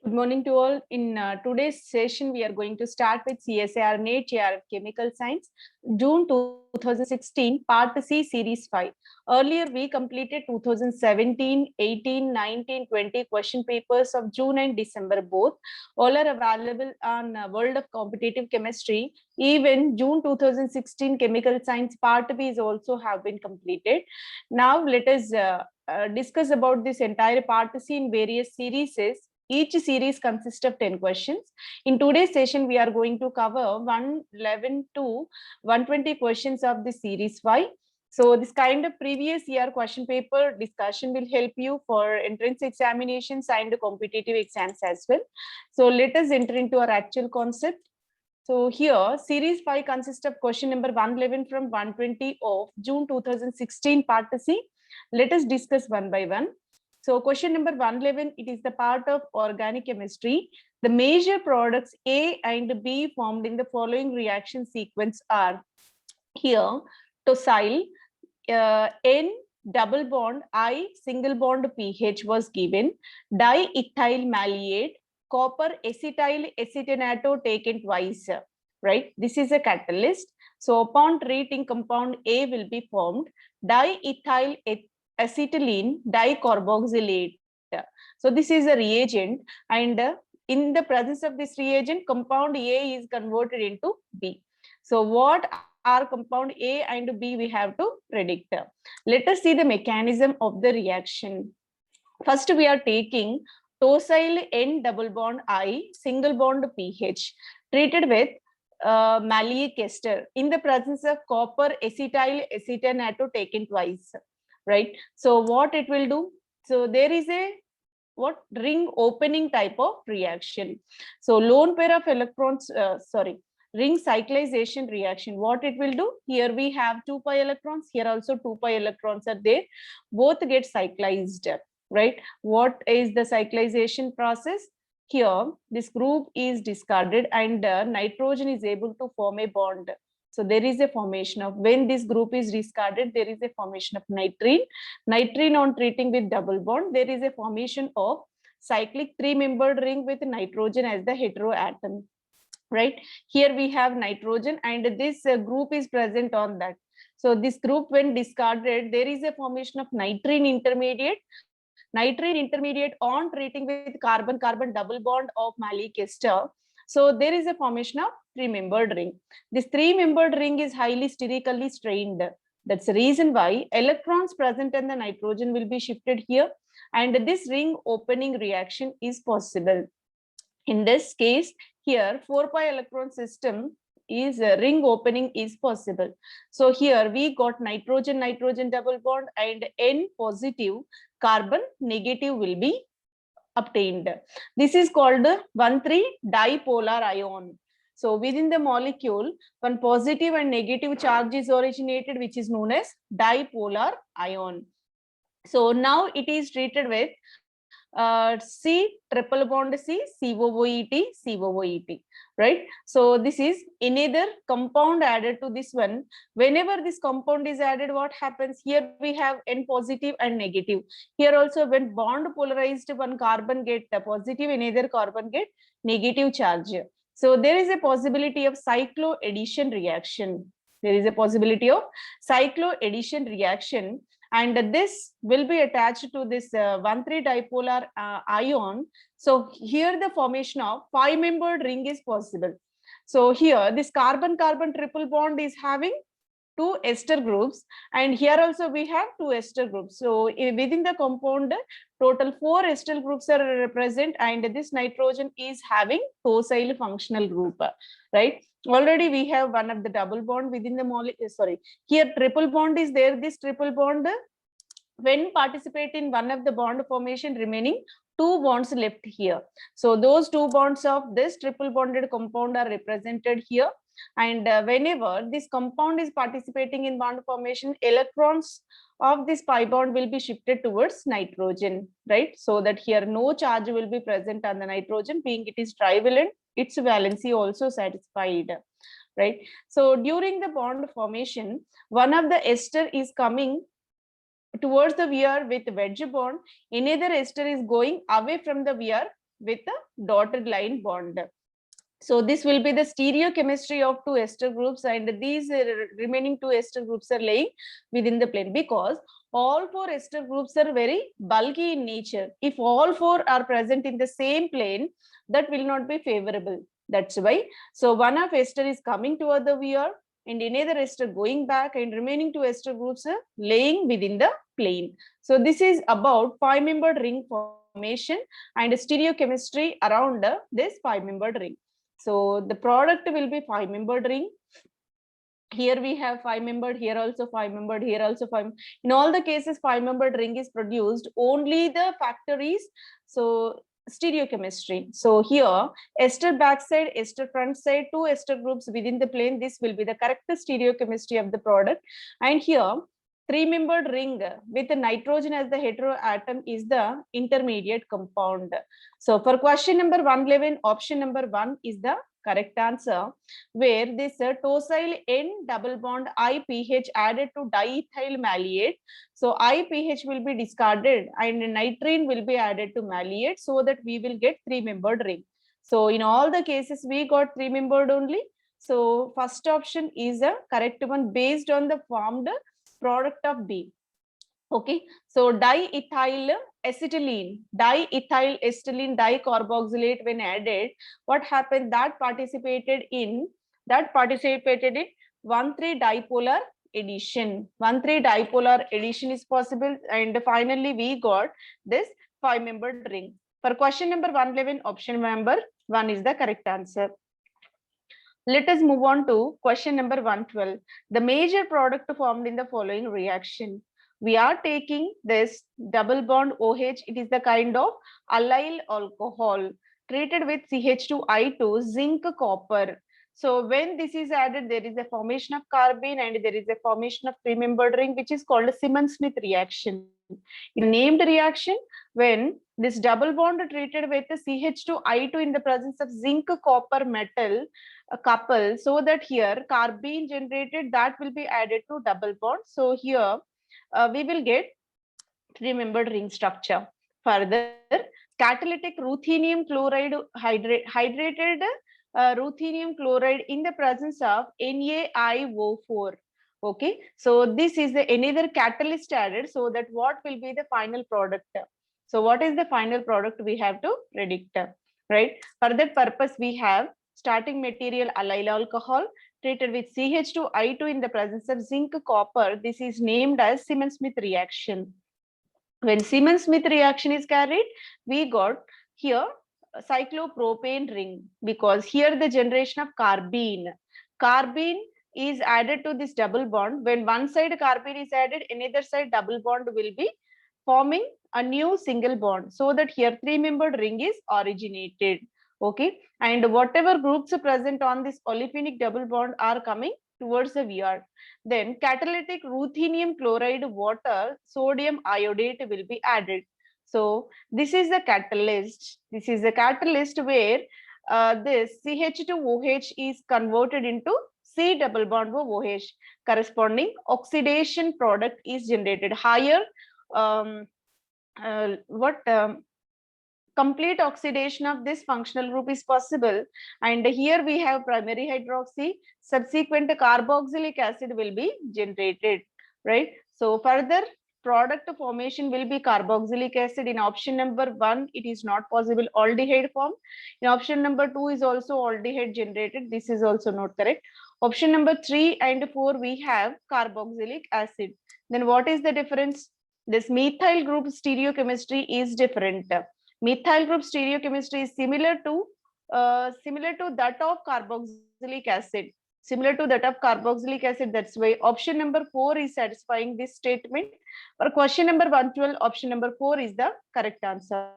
Good morning to all. In today's session, we are going to start with CSIR NET JRF Chemical Science, June 2016, Part C, Series 5. Earlier, we completed 2017, 18, 19, 20 question papers of June and December both. All are available on World of Competitive Chemistry. Even June 2016 Chemical Science Part B is also have been completed. Now, let us discuss about this entire Part C in various series. Each series consists of 10 questions. In today's session, we are going to cover 111 to 120 questions of the series 5. So this kind of previous year question paper discussion will help you for entrance examinations and competitive exams as well. So let us enter into our actual concept. So here, series 5 consists of question number 111 from 120 of June 2016 part C. Let us discuss one by one. So question number 111, it is the part of organic chemistry. The major products A and B formed in the following reaction sequence are here, tosyl, N double bond I single bond pH was given, diethyl malleate, copper acetyl acetonato taken twice, right? This is a catalyst. So upon treating, compound A will be formed, diethyl acetylene dicarboxylate. So this is a reagent, and in the presence of this reagent, compound A is converted into B. So what are compound A and B we have to predict. Let us see the mechanism of the reaction. First, we are taking tosyl N double bond I single bond pH treated with maleic ester in the presence of copper acetyl acetonato taken twice, right? So what it will do? So there is a ring opening type of reaction. So lone pair of electrons, ring cyclization reaction. What it will do? Here we have 2 pi electrons. Here also 2 pi electrons are there. Both get cyclized, right? What is the cyclization process? Here, this group is discarded and nitrogen is able to form a bond. So there is a formation of, when this group is discarded, there is a formation of nitrene. Nitrene on treating with double bond, there is a formation of cyclic 3-membered ring with nitrogen as the heteroatom, right? Here we have nitrogen and this group is present on that. So this group when discarded, there is a formation of nitrene intermediate. Nitrene intermediate on treating with carbon-carbon double bond of maleic ester. So there is a formation of 3-membered ring. This 3-membered ring is highly sterically strained. That's the reason why electrons present in the nitrogen will be shifted here, and this ring opening reaction is possible. In this case, here 4 pi electron system is ring opening is possible. So here we got nitrogen double bond and N positive, carbon negative will be obtained. This is called 1,3 dipolar ion. So within the molecule, one positive and negative charge is originated, which is known as dipolar ion. So now it is treated with C triple bond C, COOET, COOET, right? So this is another compound added to this one. Whenever this compound is added, what happens? Here we have N positive and negative. Here also when bond polarized, one carbon get positive, another carbon get negative charge. So there is a possibility of cycloaddition reaction. There is a possibility of cycloaddition reaction, and this will be attached to this 1,3 dipolar ion. So here the formation of 5-membered ring is possible. So here this carbon-carbon triple bond is having 2 ester groups, and here also we have 2 ester groups. So within the compound, total 4 ester groups are present, and this nitrogen is having tosyl functional group, right? Already we have one of the double bond within the molecule. Sorry, here triple bond is there. This triple bond, when participate in one of the bond formation, remaining 2 bonds left here. So those 2 bonds of this triple bonded compound are represented here. And whenever this compound is participating in bond formation, electrons of this pi bond will be shifted towards nitrogen, right? So that here no charge will be present on the nitrogen, being it is trivalent, its valency also satisfied, right? So during the bond formation, one of the ester is coming towards the weir with wedge bond, another ester is going away from the weir with a dotted line bond. So this will be the stereochemistry of two ester groups, and these remaining two ester groups are laying within the plane, because all four ester groups are very bulky in nature. If all four are present in the same plane, that will not be favorable. That's why. So one of ester is coming toward the VR, and another ester going back, and remaining two ester groups are laying within the plane. So this is about 5-membered ring formation and stereochemistry around this 5-membered ring. So the product will be 5-membered ring. Here we have 5-membered, here also 5-membered, here also 5. In all the cases, 5-membered ring is produced. Only the factor is so stereochemistry. So here, ester backside, ester front side, two ester groups within the plane. This will be the correct stereochemistry of the product. And here, 3-membered ring with nitrogen as the heteroatom is the intermediate compound. So for question number 111, option number 1 is the correct answer, where this tosyl N double bond IPH added to diethyl malleate. So IPH will be discarded and nitrine will be added to malleate, so that we will get 3-membered ring. So in all the cases, we got 3-membered only. So first option is a correct one based on the formed product of B. Okay, so diethyl acetylene, dicarboxylate when added, what happened? That participated in 1,3 dipolar addition. 1,3 dipolar addition is possible, and finally we got this 5-membered ring. For question number 111, option number 1 is the correct answer. Let us move on to question number 112. The major product formed in the following reaction. We are taking this double bond OH. It is the kind of allyl alcohol treated with CH2I2, zinc, copper. So when this is added, there is a formation of carbene and there is a formation of 3-membered ring, which is called a Simmons-Smith reaction. In named reaction, when this double bond treated with the CH2I2 in the presence of zinc copper metal couple, so that here carbene generated, that will be added to double bond. So here we will get 3-membered ring structure. Further, catalytic ruthenium chloride hydrated ruthenium chloride in the presence of NaIO4. Okay, so this is the another catalyst added, so that what will be the final product? So what is the final product we have to predict, right? For that purpose, we have starting material allyl alcohol treated with CH2I2 in the presence of zinc copper. This is named as Simmons-Smith reaction. When Simmons-Smith reaction is carried, we got here a cyclopropane ring, because here the generation of carbene. Carbene is added to this double bond. When one side carbene is added, another side double bond will be forming a new single bond, so that here 3-membered ring is originated. Okay, and whatever groups are present on this olefinic double bond are coming towards the VR. Then catalytic ruthenium chloride water sodium iodate will be added. So this is the catalyst. This is the catalyst where this CH2OH is converted into C double bond OH. Corresponding oxidation product is generated. Higher complete oxidation of this functional group is possible, and here we have primary hydroxy, subsequent carboxylic acid will be generated, right? So further product formation will be carboxylic acid. In option number 1, it is not possible, aldehyde form. In option number 2 is also aldehyde generated. This is also not correct. Option number 3 and 4, we have carboxylic acid. Then what is the difference? This methyl group stereochemistry is different. Methyl group stereochemistry is similar to that of carboxylic acid. Similar to that of carboxylic acid. That's why option number 4 is satisfying this statement. For question number 112, option number 4 is the correct answer.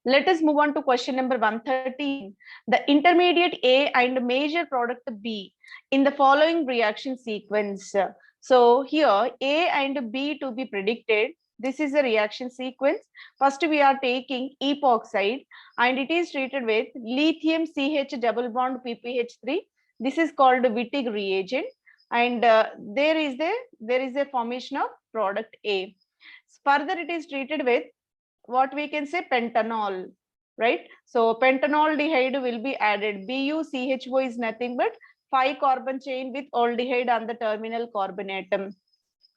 Let us move on to question number 113. The intermediate A and major product B in the following reaction sequence. So here A and B to be predicted. This is a reaction sequence. First, we are taking epoxide and it is treated with lithium CH double bond PPH3. This is called Wittig reagent, and there is a formation of product A. Further, it is treated with what we can say pentanol. right? So pentanoldehyde will be added. BuCHO is nothing but 5 carbon chain with aldehyde on the terminal carbon atom.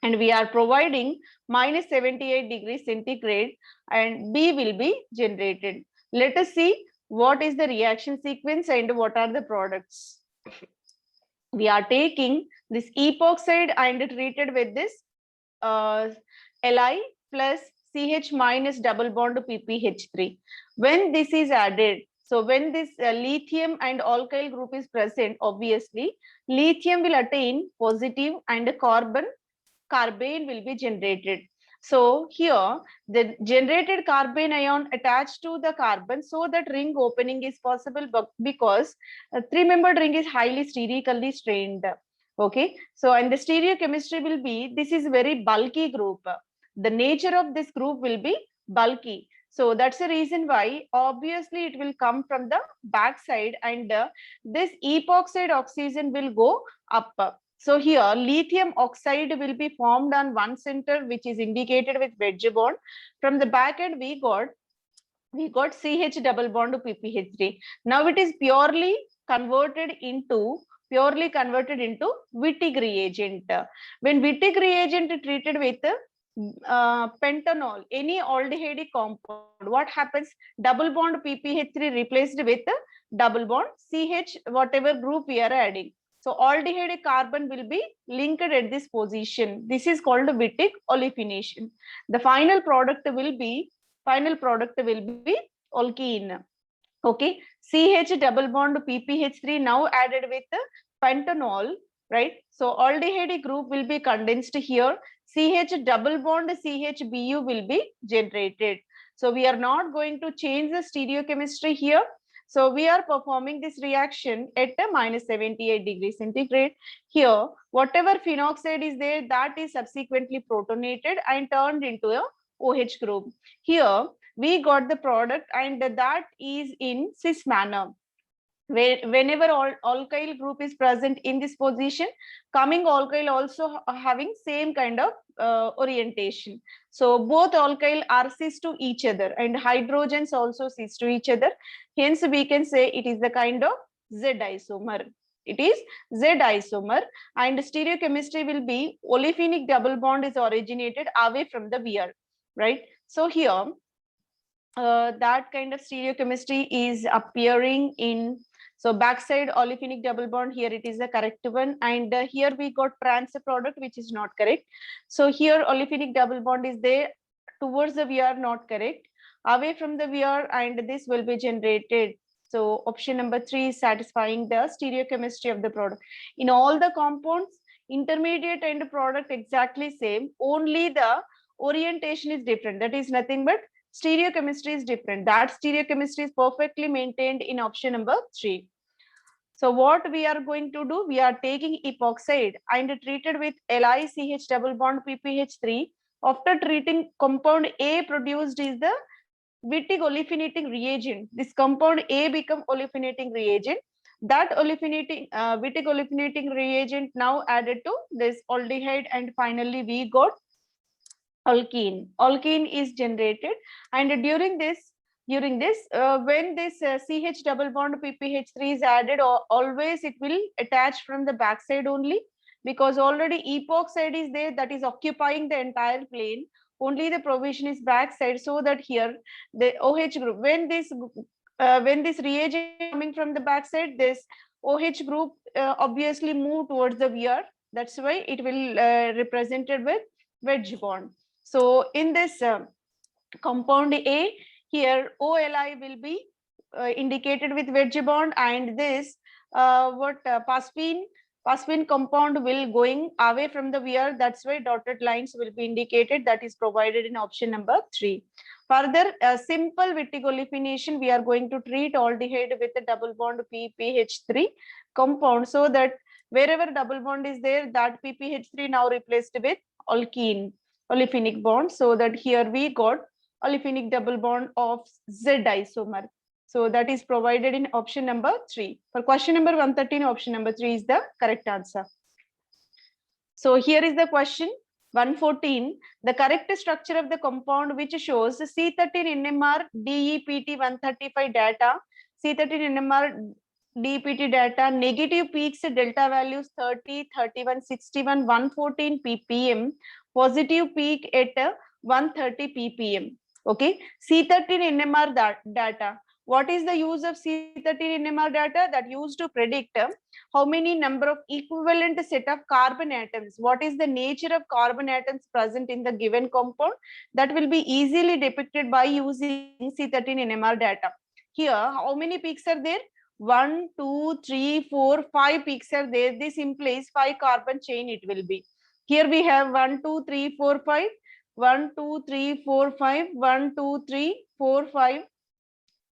And we are providing minus 78 degrees centigrade, and B will be generated. Let us see what is the reaction sequence and what are the products. We are taking this epoxide and treated with this Li plus CH minus double bond PPH3. When this is added, so when this lithium and alkyl group is present, obviously lithium will attain positive and carbene will be generated. So here the generated carbene ion attached to the carbon, so that ring opening is possible, because a 3-membered ring is highly sterically strained. Okay, so and the stereochemistry will be, this is very bulky group. The nature of this group will be bulky. So that's the reason why obviously it will come from the backside, and this epoxide oxygen will go up. So here lithium oxide will be formed on one center, which is indicated with wedge bond. From the back end we got CH double bond to PPH3. Now it is purely converted into Wittig reagent. When Wittig reagent treated with pentanol, any aldehyde compound, what happens? Double bond PPH3 replaced with double bond CH, whatever group we are adding. So aldehyde carbon will be linked at this position. This is called Wittig olefination. The final product will be alkene. Okay, CH double bond PPH3 now added with pentanol, right? So aldehyde group will be condensed here. CH double bond CHBu will be generated. So we are not going to change the stereochemistry here. So we are performing this reaction at a minus 78 degrees centigrade. Here, whatever phenoxide is there, that is subsequently protonated and turned into a OH group. Here, we got the product, and that is in cis manner. Whenever alkyl group is present in this position, coming alkyl also having same kind of orientation. So both alkyl are cis to each other, and hydrogens also cis to each other. Hence we can say it is the kind of Z isomer. It is Z isomer, and stereochemistry will be olefinic double bond is originated away from the VR, right? So here that kind of stereochemistry is appearing in, so backside olefinic double bond, here it is the correct one, and here we got trans product which is not correct. So here olefinic double bond is there towards the VR, not correct, away from the VR, and this will be generated. So option number 3 is satisfying the stereochemistry of the product. In all the compounds, intermediate and product exactly same, only the orientation is different. That is nothing but stereochemistry is different. That stereochemistry is perfectly maintained in option number 3. So what we are going to do, we are taking epoxide and treated with LiCH double bond PPH3. After treating, compound A produced is the Wittig oleifinating reagent. This compound A become oleifinating reagent. That Wittig oleifinating reagent now added to this aldehyde, and finally we got alkene. Alkene is generated, and during this when this CH double bond PPH3 is added, always it will attach from the backside only, because already epoxide is there that is occupying the entire plane. Only the provision is backside, so that here the OH group, when this reagent coming from the backside, this OH group obviously move towards the VR. That's why it will represented with wedge bond. So in this compound A, here OLi will be indicated with wedge bond, and this phosphine compound will going away from the VR. That's why dotted lines will be indicated. That is provided in option number 3. Further, simple Wittig olefination, we are going to treat aldehyde with a double bond PPH3 compound, so that wherever double bond is there, that PPH3 now replaced with alkene olefinic bond, so that here we got olefinic double bond of Z isomer. So that is provided in option number 3. For question number 113, option number 3 is the correct answer. So here is the question. 114, the correct structure of the compound which shows C13 NMR DEPT 135 data, C13 NMR DEPT data, negative peaks delta values 30, 31, 61, 114 ppm, positive peak at 130 ppm. Okay, C13 NMR data. What is the use of C13 NMR data? That used to predict how many number of equivalent set of carbon atoms, what is the nature of carbon atoms present in the given compound, that will be easily depicted by using C13 NMR data. Here, how many peaks are there? 1, 2, 3, 4, 5 peaks are there. This implies 5 carbon chain it will be. Here we have 1, 2, 3, 4, 5. 1, 2, 3, 4, 5. 1, 2, 3, 4, 5.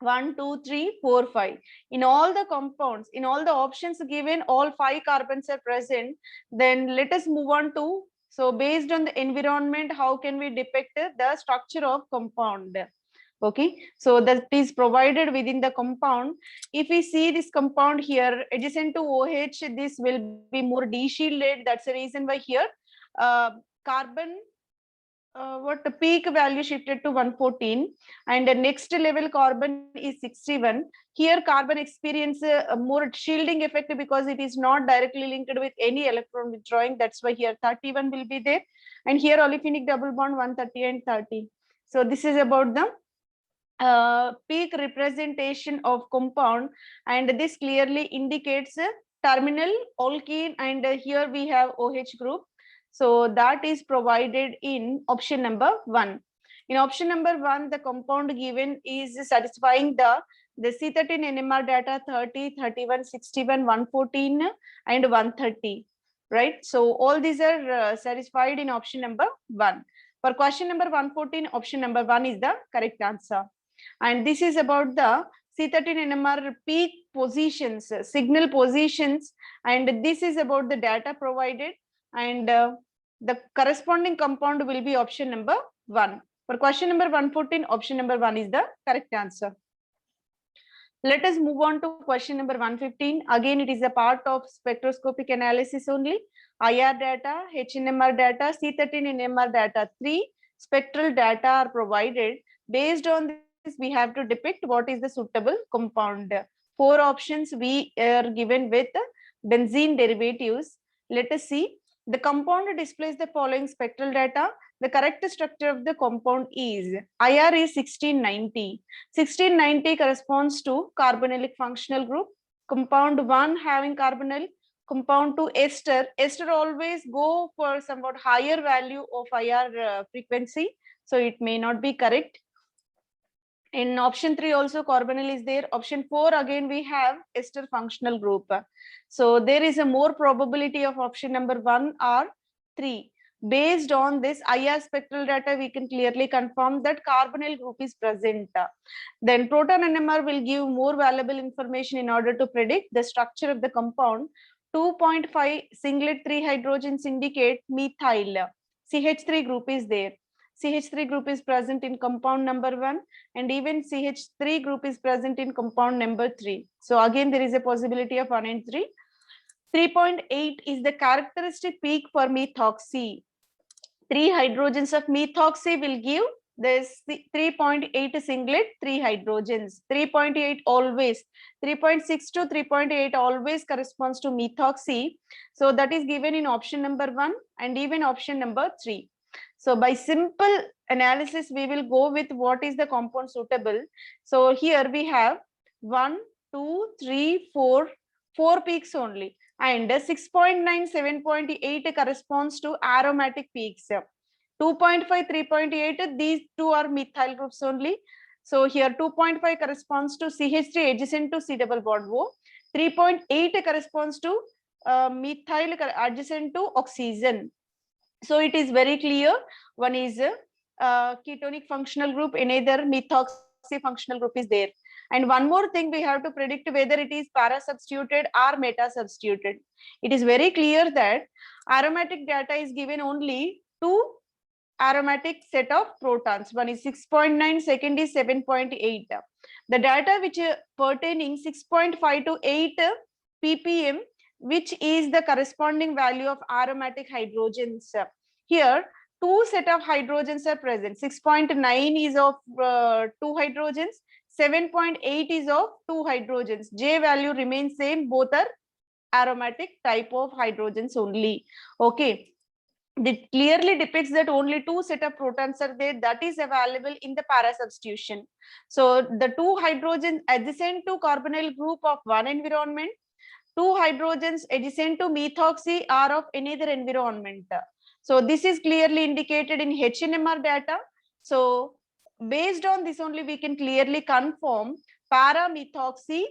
1, 2, 3, 4, 5. In all the compounds, in all the options given, all 5 carbons are present. Then let us move on to, so based on the environment, how can we depict the structure of compound? Okay, so that is provided within the compound. If we see this compound here adjacent to OH, this will be more D-shielded. That's the reason why here carbon what the peak value shifted to 114, and the next level carbon is 61. Here carbon experience more shielding effect because it is not directly linked with any electron withdrawing. That's why here 31 will be there, and here olefinic double bond 130 and 30. So this is about the peak representation of compound, and this clearly indicates terminal alkene, and here we have OH group. So that is provided in option number 1. In option number 1, the compound given is satisfying the C13 NMR data 30, 31, 61, 114 and 130, right? So all these are satisfied in option number 1. For question number 114, option number 1 is the correct answer. And this is about the C13 NMR peak positions, signal positions, and this is about the data provided, and the corresponding compound will be option number 1. For question number 114, option number 1 is the correct answer. Let us move on to question number 115. Again, it is a part of spectroscopic analysis only. IR data, HNMR data, C13 NMR data, 3 spectral data are provided. Based on this, we have to depict what is the suitable compound. 4 options we are given with benzene derivatives. Let us see. The compound displays the following spectral data. The correct structure of the compound is IR is 1690. 1690 corresponds to carbonylic functional group. Compound 1 having carbonyl. Compound 2 ester. Ester always go for somewhat higher value of IR frequency, so it may not be correct. In option 3 also carbonyl is there. Option 4 again we have ester functional group. So there is a more probability of option number 1 or 3. Based on this IR spectral data, we can clearly confirm that carbonyl group is present. Then proton NMR will give more valuable information in order to predict the structure of the compound. 2.5 singlet 3 hydrogens indicate methyl. CH3 group is there. CH3 group is present in compound number 1, and even CH3 group is present in compound number 3. So again, there is a possibility of 1 and 3. 3.8 is the characteristic peak for methoxy. 3 hydrogens of methoxy will give this 3.8 singlet 3 hydrogens. 3.8 always, 3.6 to 3.8 always corresponds to methoxy. So that is given in option number 1 and even option number 3. So by simple analysis, we will go with what is the compound suitable. So here we have 1, 2, 3, 4 peaks only, and 6.9, 7.8 corresponds to aromatic peaks. 2.5, 3.8, these two are methyl groups only. So here 2.5 corresponds to CH3 adjacent to C double bond O. 3.8 corresponds to methyl adjacent to oxygen. So it is very clear. One is ketonic functional group, another methoxy functional group is there. And one more thing, we have to predict whether it is para substituted or meta substituted. It is very clear that aromatic data is given only 2 aromatic set of protons. One is 6.9, second is 7.8. The data which pertaining 6.5 to 8 ppm, which is the corresponding value of aromatic hydrogens. Here, two set of hydrogens are present. 6.9 is of 2 hydrogens. 7.8 is of 2 hydrogens. J value remains same. Both are aromatic type of hydrogens only. Okay. It clearly depicts that only two set of protons are there, that is available in the para substitution. So the two hydrogens adjacent to carbonyl group of one environment, two hydrogens adjacent to methoxy are of another environment. So this is clearly indicated in HNMR data. So based on this only we can clearly confirm para-methoxy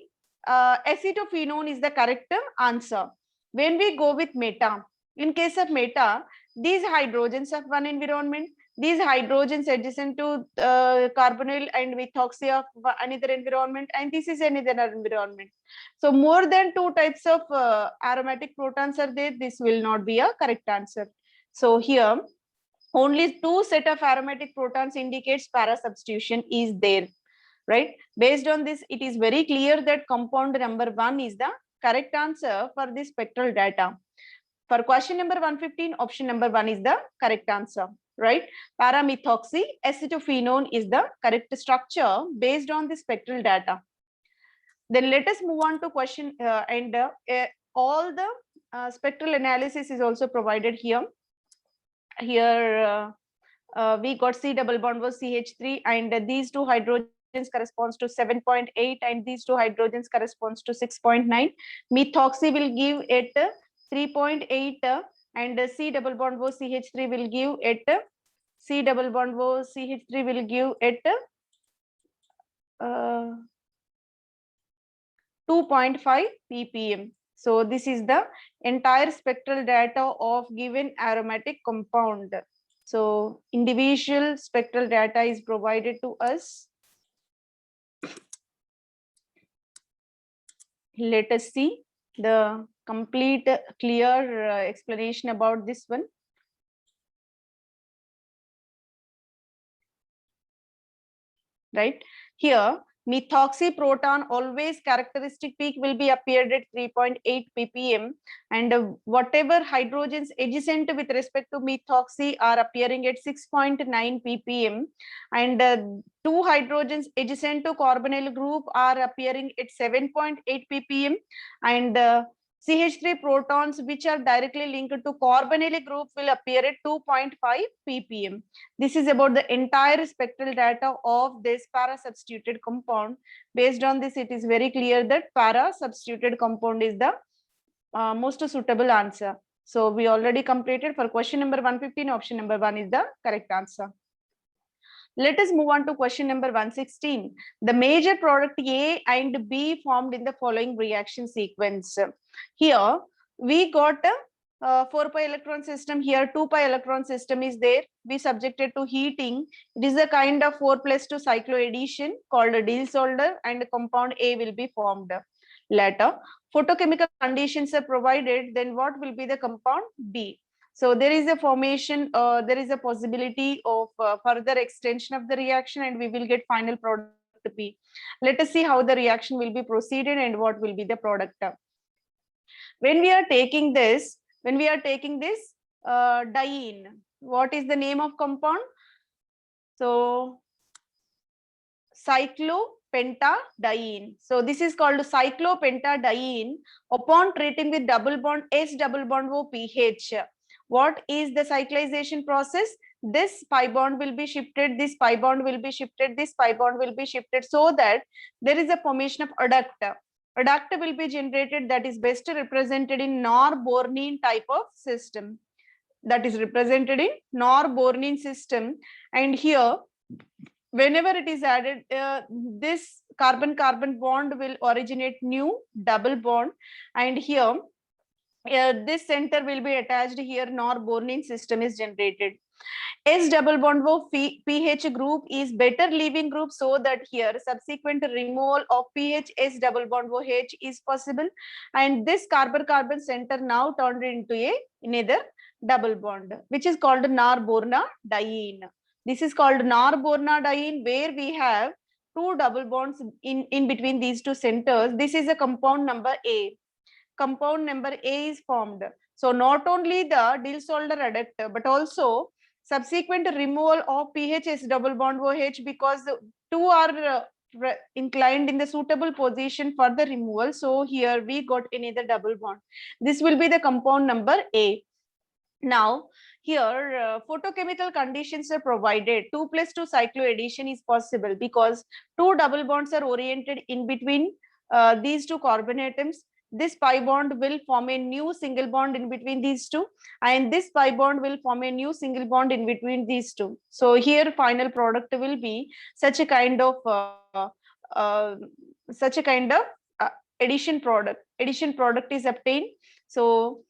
acetophenone is the correct answer. When we go with meta, in case of meta, these hydrogens of one environment, these hydrogens adjacent to carbonyl and methoxy of another environment, and this is another environment. So more than two types of aromatic protons are there, this will not be a correct answer. So here only two set of aromatic protons indicates para substitution is there, right? Based on this, it is very clear that compound number 1 is the correct answer for this spectral data. For question number 115, option number 1 is the correct answer, right? Para-methoxy acetophenone is the correct structure based on the spectral data. Then let us move on to question all the spectral analysis is also provided here. Here we got C double bond was CH3, and these two hydrogens corresponds to 7.8, and these two hydrogens corresponds to 6.9. Methoxy will give it 3.8, and C double bond was CH3 will give it C double bond was CH3 will give it 2.5 ppm. So this is the entire spectral data of given aromatic compound. So individual spectral data is provided to us. Let us see the complete clear explanation about this one. Right here, methoxy proton always characteristic peak will be appeared at 3.8 ppm, and whatever hydrogens adjacent with respect to methoxy are appearing at 6.9 ppm, and two hydrogens adjacent to carbonyl group are appearing at 7.8 ppm, and CH3 protons which are directly linked to carbonyl group will appear at 2.5 ppm. This is about the entire spectral data of this para substituted compound. Based on this, it is very clear that para substituted compound is the most suitable answer. So we already completed for question number 115, option number 1 is the correct answer. Let us move on to question number 116. The major product A and B formed in the following reaction sequence. Here we got a 4 pi electron system. Here 2 pi electron system is there. We subjected to heating. It is a kind of 4+2 cycloaddition called a Diels-Alder, and compound A will be formed. Later, photochemical conditions are provided. Then what will be the compound B? So there is a formation, there is a possibility of further extension of the reaction, and we will get final product P. Let us see how the reaction will be proceeded and what will be the product. When we are taking this, diene, what is the name of compound? So cyclopentadiene. So this is called cyclopentadiene. Upon treating with double bond S double bond O pH, what is the cyclization process? This pi bond will be shifted, this pi bond will be shifted, this pi bond will be shifted, so that there is a formation of adduct. Adduct will be generated, that is best represented in Nor-Bornein type of system. That is represented in Nor-Bornein system. And here, whenever it is added, this carbon-carbon bond will originate new double bond, and here this center will be attached. Here Nor-Bornein system is generated. S double bond wo pH group is better leaving group, so that here subsequent removal of pH S double bond wo H is possible, and this carbon-carbon center now turned into another double bond, which is called Nor-Bornadiene. This is called Nor-Bornadiene, where we have two double bonds in between these two centers. This is a compound number A. Compound number A is formed. So not only the Diels-Alder adductor, but also subsequent removal of PHS double bond OH, because the two are inclined in the suitable position for the removal. So here we got another double bond. This will be the compound number A. Now here photochemical conditions are provided. 2+2 cycloaddition is possible because two double bonds are oriented in between these two carbon atoms. This pi bond will form a new single bond in between these two, and this pi bond will form a new single bond in between these two. So here final product will be such a kind of uh, such a kind of uh, addition product. Addition product is obtained. So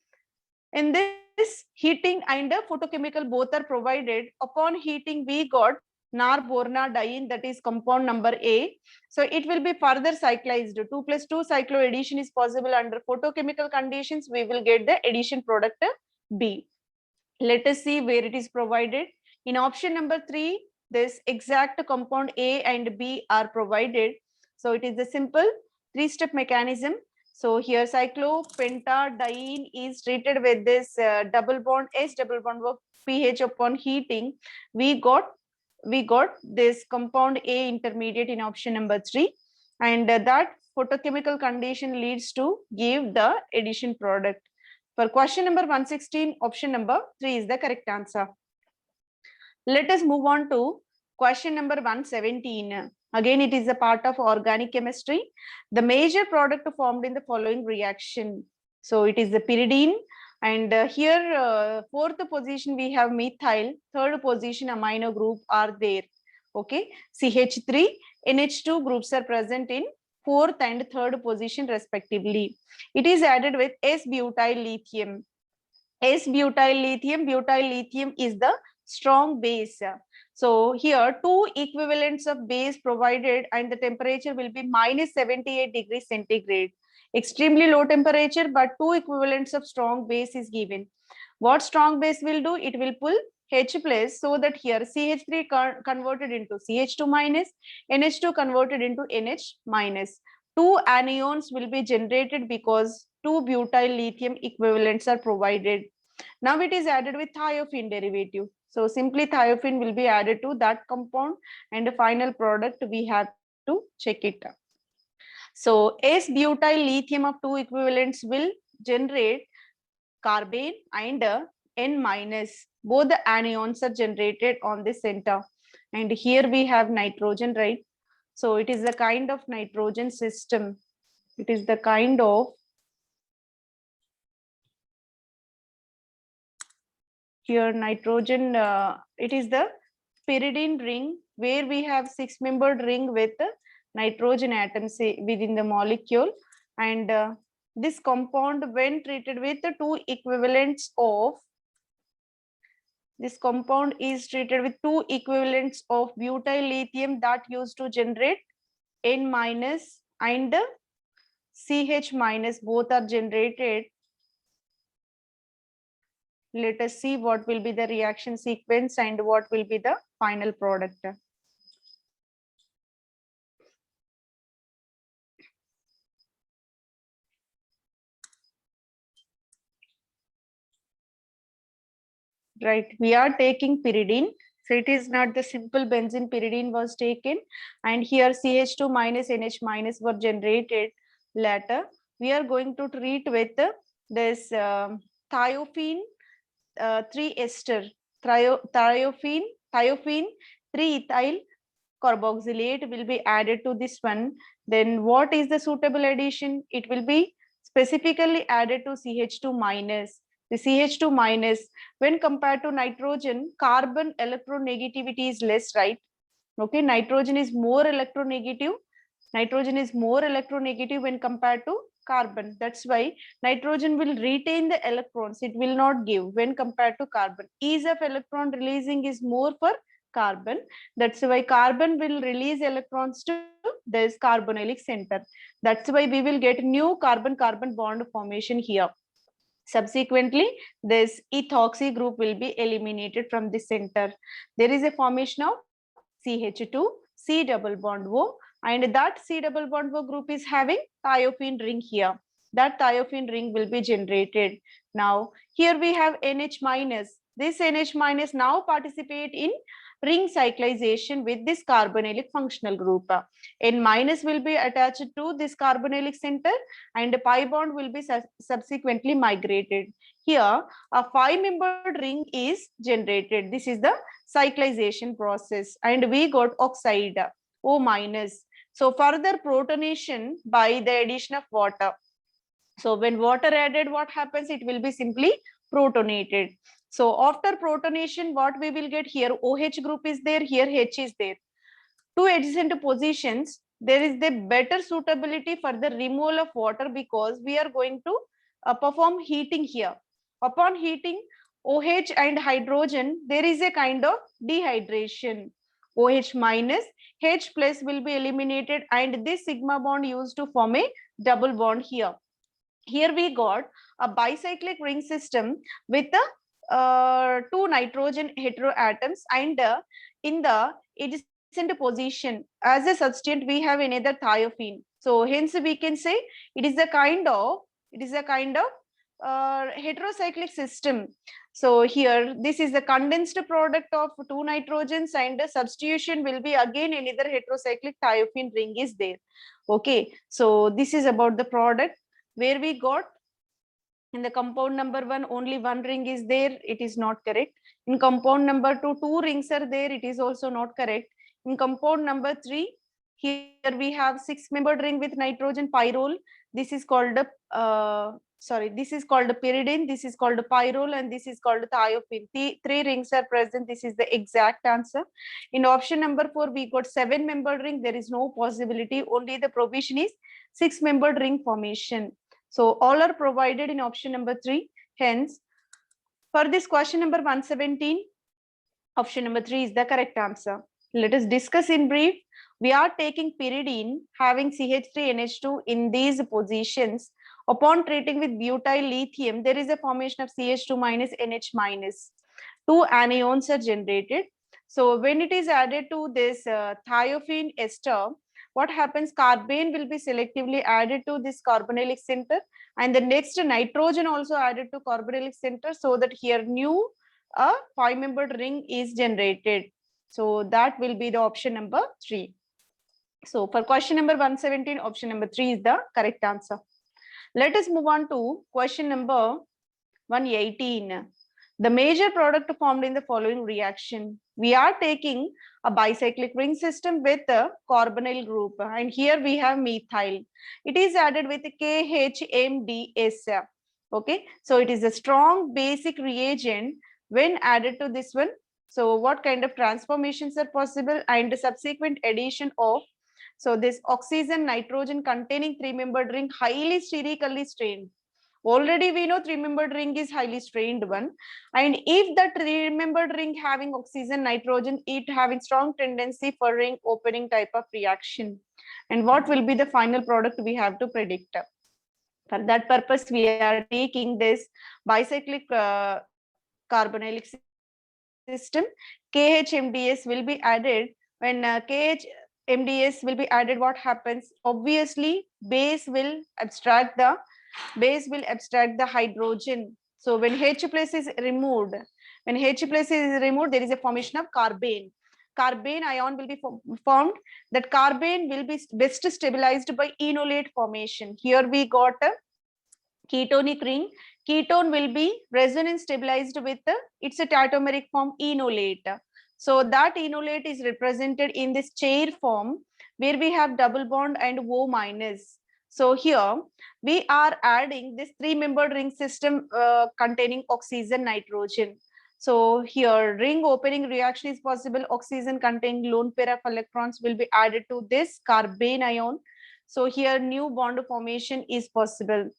in this, heating and photochemical both are provided. Upon heating, we got nar-bornadiene, that is compound number A. So it will be further cyclized. 2+2 cycloaddition is possible under photochemical conditions. We will get the addition product B. Let us see where it is provided. In option number 3, this exact compound A and B are provided. So it is the simple 3-step mechanism. So here cyclopentadiene is treated with this double bond S double bond of pH. Upon heating, we got this compound A intermediate in option number 3, and that photochemical condition leads to give the addition product. For question number 116, option number 3 is the correct answer. Let us move on to question number 117. Again, it is a part of organic chemistry. The major product formed in the following reaction. So it is the pyridine, and here fourth position we have methyl, third position amino group are there. Okay, CH3, NH2 groups are present in fourth and third position respectively. It is added with S-butyl lithium. S-butyl lithium, butyl lithium is the strong base. So here two equivalents of base provided, and the temperature will be -78 degrees centigrade. Extremely low temperature, but two equivalents of strong base is given. What strong base will do? It will pull H plus, so that here CH3 converted into CH2 minus, NH2 converted into NH minus. Two anions will be generated because two butyl lithium equivalents are provided. Now it is added with thiophene derivative. So simply thiophene will be added to that compound, and the final product we have to check it. So S-butyl lithium of two equivalents will generate carbene and N minus. Both the anions are generated on the center, and here we have nitrogen, right? So it is the kind of nitrogen system. It is the kind of here nitrogen. It is the pyridine ring, where we have 6-membered ring with nitrogen atoms within the molecule, and this compound, when treated with the two equivalents of, this compound is treated with two equivalents of butyl lithium that used to generate N minus and CH minus, both are generated. Let us see what will be the reaction sequence and what will be the final product. Right, we are taking pyridine. So it is not the simple benzene, pyridine was taken, and here CH2 minus NH minus were generated. Later, we are going to treat with this thiophene 3-ester, thiophene 3-ethyl carboxylate will be added to this one. Then what is the suitable addition? It will be specifically added to CH2 minus. The CH2 minus, when compared to nitrogen, carbon electronegativity is less, right? Okay, nitrogen is more electronegative. Nitrogen is more electronegative when compared to carbon. That's why nitrogen will retain the electrons. It will not give when compared to carbon. Ease of electron releasing is more for carbon. That's why carbon will release electrons to this carbonylic center. That's why we will get new carbon-carbon bond formation here. Subsequently, this ethoxy group will be eliminated from the center. There is a formation of CH2, C double bond O, and that C double bond O group is having thiophene ring here. that thiophene ring will be generated. Now here we have NH minus. This NH minus now participate in ring cyclization with this carbonylic functional group. N minus will be attached to this carbonylic center and the pi bond will be subsequently migrated. Here a 5-membered ring is generated. This is the cyclization process and we got oxide O minus. So further protonation by the addition of water. So when water added, what happens? It will be simply protonated. So after protonation, what we will get here? OH group is there, here H is there. Two adjacent positions, there is the better suitability for the removal of water because we are going to perform heating here. Upon heating OH and hydrogen, there is a kind of dehydration. OH minus, H plus will be eliminated and this sigma bond used to form a double bond here. Here we got a bicyclic ring system with the 2 nitrogen heteroatoms and in the adjacent position as a substituent we have another thiophene. So hence we can say it is a kind of heterocyclic system. So here this is the condensed product of 2 nitrogens and the substitution will be again another heterocyclic thiophene ring is there. Okay, so this is about the product where we got in the compound number 1 only 1 ring is there, it is not correct. In compound number 2 2 rings are there, it is also not correct. In compound number 3 here we have 6-membered ring with nitrogen pyrrole. This is called this is called pyridine, this is called pyrrole and this is called thiophene. 3 rings are present, this is the exact answer. In option number 4 we got 7-membered ring, there is no possibility, only the provision is 6-membered ring formation. So all are provided in option number 3. Hence, for this question number 117, option number 3 is the correct answer. Let us discuss in brief. We are taking pyridine having CH3NH2 in these positions. Upon treating with butyl lithium, there is a formation of CH2 minus NH minus. 2 anions are generated. So when it is added to this thiophene ester, what happens? Carbene will be selectively added to this carbonylic center and the next nitrogen also added to carbonylic center so that here new 5-membered ring is generated. So that will be the option number 3. So for question number 117, option number 3 is the correct answer. Let us move on to question number 118. The major product formed in the following reaction. We are taking a bicyclic ring system with a carbonyl group and here we have methyl. It is added with KHMDS. Okay, so it is a strong basic reagent when added to this one. So what kind of transformations are possible and the subsequent addition of this oxygen nitrogen containing 3-membered ring highly sterically strained. Already we know 3-membered ring is highly strained one, and if the 3-membered ring having oxygen nitrogen, it having strong tendency for ring opening type of reaction. And what will be the final product we have to predict? For that purpose we are taking this bicyclic carbonylic system. KHMDS will be added. When KHMDS will be added, what happens? Obviously base will abstract the hydrogen. So when H plus is removed, there is a formation of carbene. Carbene ion will be formed. That carbene will be best stabilized by enolate formation. Here we got a ketonic ring. Ketone will be resonance stabilized with its a tautomeric form enolate. So that enolate is represented in this chair form where we have double bond and O minus. So here we are adding this 3-membered ring system containing oxygen nitrogen. So here ring opening reaction is possible. Oxygen containing lone pair of electrons will be added to this carbene ion. So here new bond formation is possible.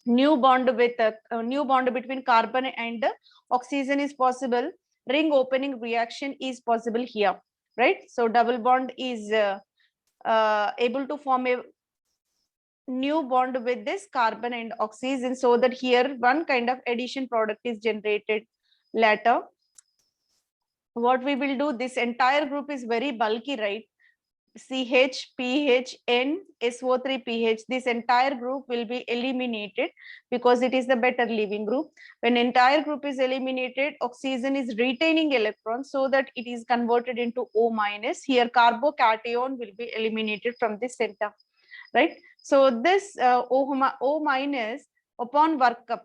New bond between carbon and oxygen is possible. Ring opening reaction is possible here, right? So double bond is able to form a new bond with this carbon and oxygen, so that here one kind of addition product is generated later. What we will do, this entire group is very bulky, right? CH, PH, N, SO3, PH. This entire group will be eliminated because it is the better leaving group. When entire group is eliminated, oxygen is retaining electrons so that it is converted into O minus. Here carbocation will be eliminated from this center, right? So this O minus upon workup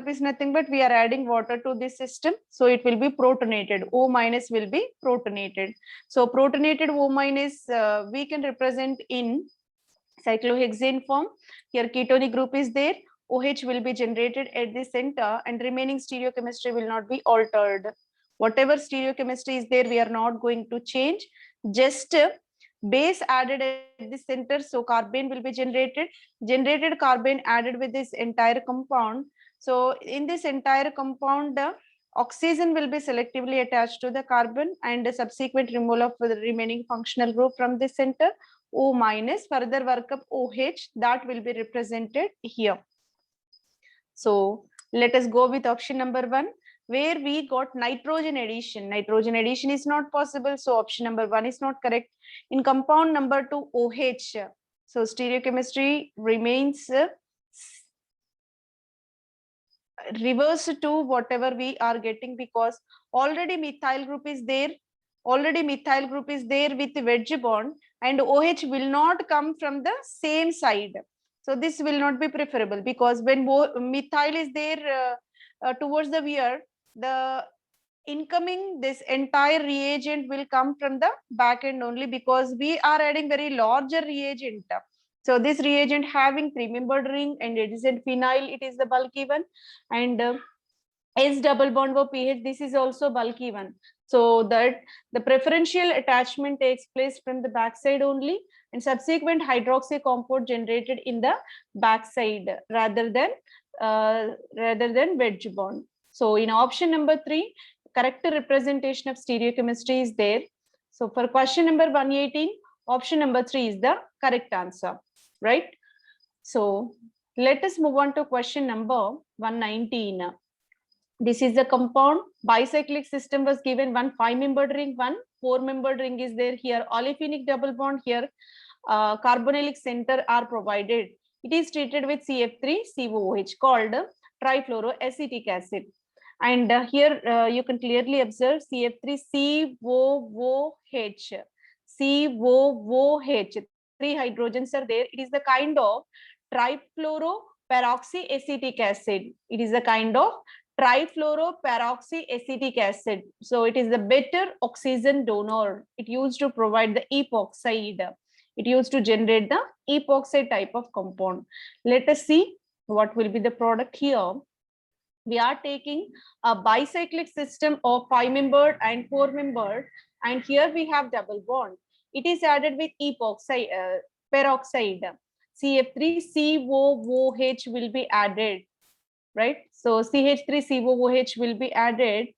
is nothing but we are adding water to this system, so it will be protonated. O minus will be protonated. So protonated O minus we can represent in cyclohexane form. Here ketonic group is there. OH will be generated at the center and remaining stereochemistry will not be altered. Whatever stereochemistry is there, we are not going to change. Just base added at the center, so carbene will be generated. Generated carbene added with this entire compound. So in this entire compound, oxygen will be selectively attached to the carbon and the subsequent removal of the remaining functional group from the center. O minus, further workup OH, that will be represented here. So let us go with option number 1, where we got nitrogen addition. Nitrogen addition is not possible, so option number 1 is not correct. In compound number 2, OH, so stereochemistry remains reverse to whatever we are getting, because already methyl group is there. Already methyl group is there with the wedge bond, and OH will not come from the same side. So this will not be preferable, because when methyl is there towards the weir, the incoming this entire reagent will come from the back end only, because we are adding very larger reagent. So this reagent having 3-membered ring and it is in phenyl, it is the bulky one, and S double bond for pH, this is also bulky one. So that the preferential attachment takes place from the backside only, and subsequent hydroxy compound generated in the backside rather than wedge bond. So in option number 3, correct representation of stereochemistry is there. So for question number 118, option number 3 is the correct answer, right? So let us move on to question number 119. This is the compound bicyclic system was given. 1 5-membered ring, 1 4-membered ring is there. Here olefinic double bond, here carbonylic center are provided. It is treated with CF3COOH called trifluoroacetic acid. And here you can clearly observe CF3COOH. COOH, 3 hydrogens are there. It is the kind of trifluoroperoxyacetic acid. It is a kind of trifluoroperoxyacetic acid. So it is the better oxygen donor. It used to provide the epoxide. It used to generate the epoxide type of compound. Let us see what will be the product here. We are taking a bicyclic system of 5-membered and 4-membered, and here we have double bond. It is added with epoxide, peroxide. CF3COOH will be added, right? So CH3COOH will be added.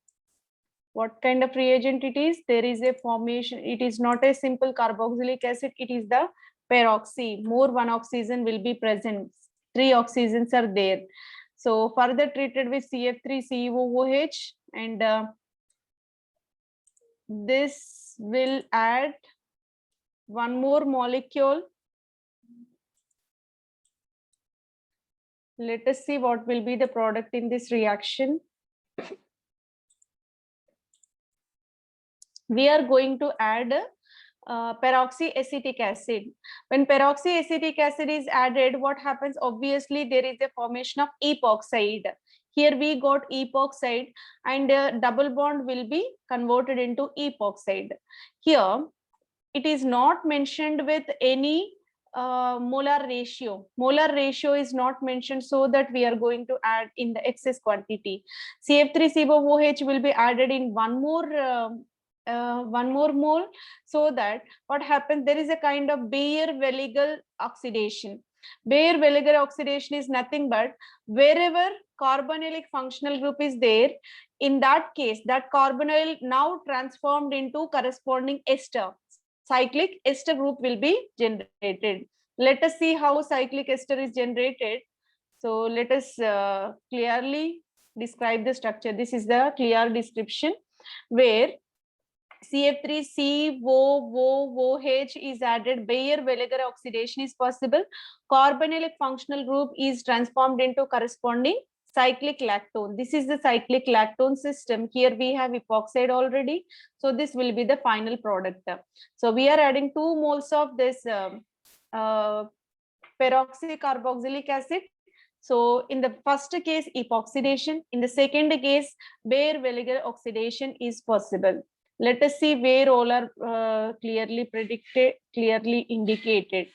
What kind of reagent it is? There is a formation. It is not a simple carboxylic acid. It is the peroxy. More 1 oxygen will be present. 3 oxygens are there. So further treated with CF3COOH, and this will add 1 more molecule. Let us see what will be the product in this reaction. We are going to add peroxyacetic acid. When peroxyacetic acid is added, what happens? Obviously, there is a formation of epoxide. Here we got epoxide, and double bond will be converted into epoxide. Here, it is not mentioned with any molar ratio. Molar ratio is not mentioned, so that we are going to add in the excess quantity. CF3COOH will be added in 1 more mole, so that what happens, there is a kind of Baeyer-Welligal oxidation. Baeyer-Welligal oxidation is nothing but wherever carbonylic functional group is there, in that case that carbonyl now transformed into corresponding ester. Cyclic ester group will be generated. Let us see how cyclic ester is generated. So let us clearly describe the structure. This is the clear description, where CF3COOH is added, Baeyer-Welliger oxidation is possible. Carbonylic functional group is transformed into corresponding cyclic lactone. This is the cyclic lactone system. Here we have epoxide already. So this will be the final product. So we are adding 2 moles of this peroxycarboxylic acid. So in the first case, epoxidation. In the second case, Baeyer-Welliger oxidation is possible. Let us see where all are clearly predicted, clearly indicated.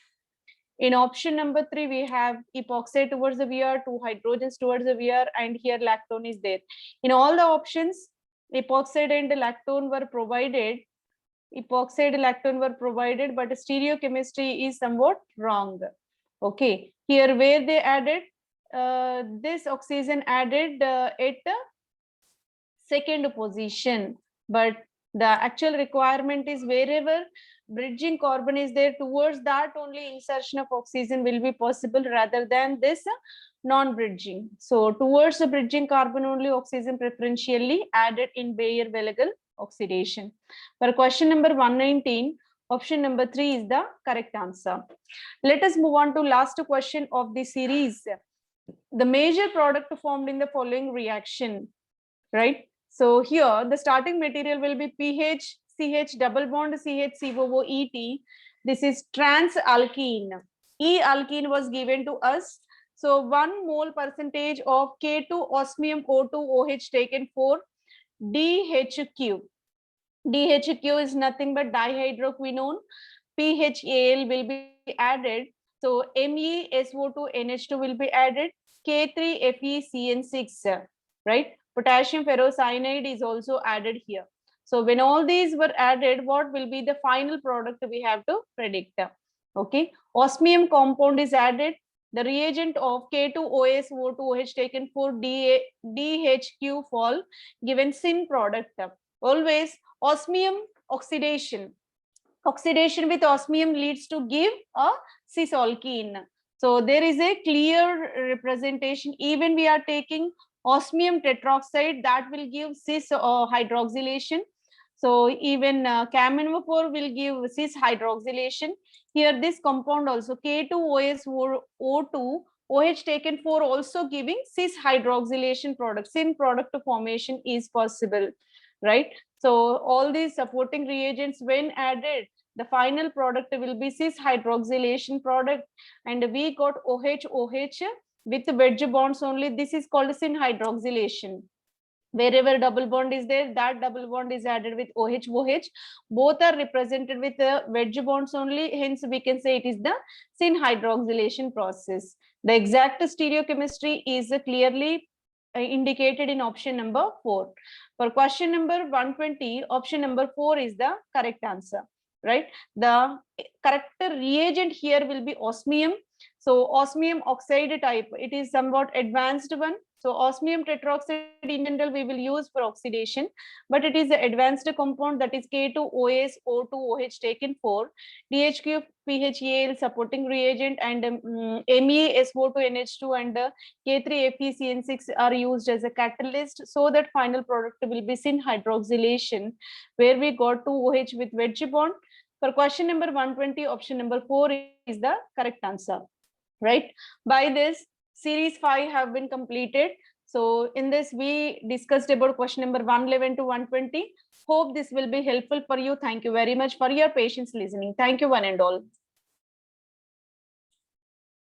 In option number 3, we have epoxide towards the VR, 2 hydrogens towards the VR, and here lactone is there. In all the options, epoxide and lactone were provided. Epoxide lactone were provided, but stereochemistry is somewhat wrong. Okay, here where they added this oxygen added at second position, but the actual requirement is wherever bridging carbon is there, towards that only insertion of oxygen will be possible rather than this non-bridging. So towards the bridging carbon only oxygen preferentially added in Baeyer-Welliger oxidation. For question number 119, option number 3 is the correct answer. Let us move on to last question of the series. The major product formed in the following reaction, right? So here the starting material will be PH, CH double bond CH COOET. This is trans-alkene. E-alkene was given to us. So 1 mole percentage of K2 osmium O2 OH taken for DHQ. DHQ is nothing but dihydroquinone. PHAl will be added. So MESO2 NH2 will be added. K3FeCN6, right? Potassium ferrocyanide is also added here. So when all these were added, what will be the final product we have to predict? Okay, osmium compound is added. The reagent of K2OSO2OH taken for DHQ fall, given syn product. Always osmium oxidation. Oxidation with osmium leads to give a cis-alkene. So there is a clear representation. Even we are taking osmium tetroxide, that will give cis hydroxylation. So even CAMNO4 will give cis hydroxylation. Here this compound also K2OSO2 OH taken for also giving cis hydroxylation product. Syn product formation is possible, right? So all these supporting reagents when added, the final product will be cis hydroxylation product, and we got OH with wedge bonds only. This is called syn hydroxylation. Wherever double bond is there, that double bond is added with OH. Both are represented with wedge bonds only. Hence, we can say it is the syn hydroxylation process. The exact stereochemistry is clearly indicated in option number 4. For question number 120, option number 4 is the correct answer, right? The correct reagent here will be osmium. So osmium oxide type, it is somewhat advanced one. So osmium tetroxide in general we will use for oxidation, but it is the advanced compound, that is K2OSO2OH taken for DHQ PHAl supporting reagent, and MESO2NH2 and K3FeCN6 are used as a catalyst, so that final product will be syn hydroxylation, where we got 2 OH with wedge bond. For question number 120, option number 4 is the correct answer, right? By this, series 5 have been completed. So in this, we discussed about question number 111 to 120. Hope this will be helpful for you. Thank you very much for your patience listening. Thank you one and all.